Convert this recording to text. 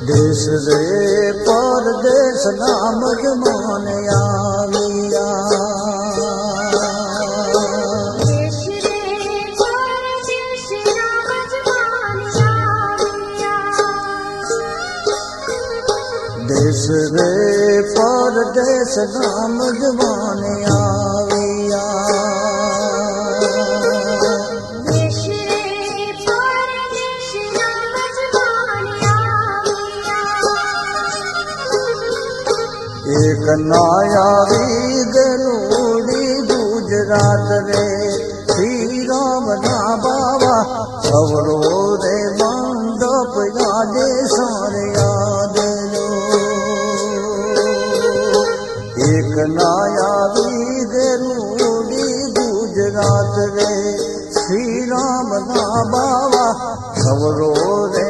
દેશ રે પરદેશ નામ જ મને આવ્યા देश रे परदेश नाम जवाने आविया देश रे परदेश नाम जवाने आविया एक नायावी गरूड़ी गुजरात रे श्री राम ना बाबा सवरो रे मंडप यादे सारे याद एक नायावी गरूड़ी गुजरात रे श्री राम ना बाबा सवरो रे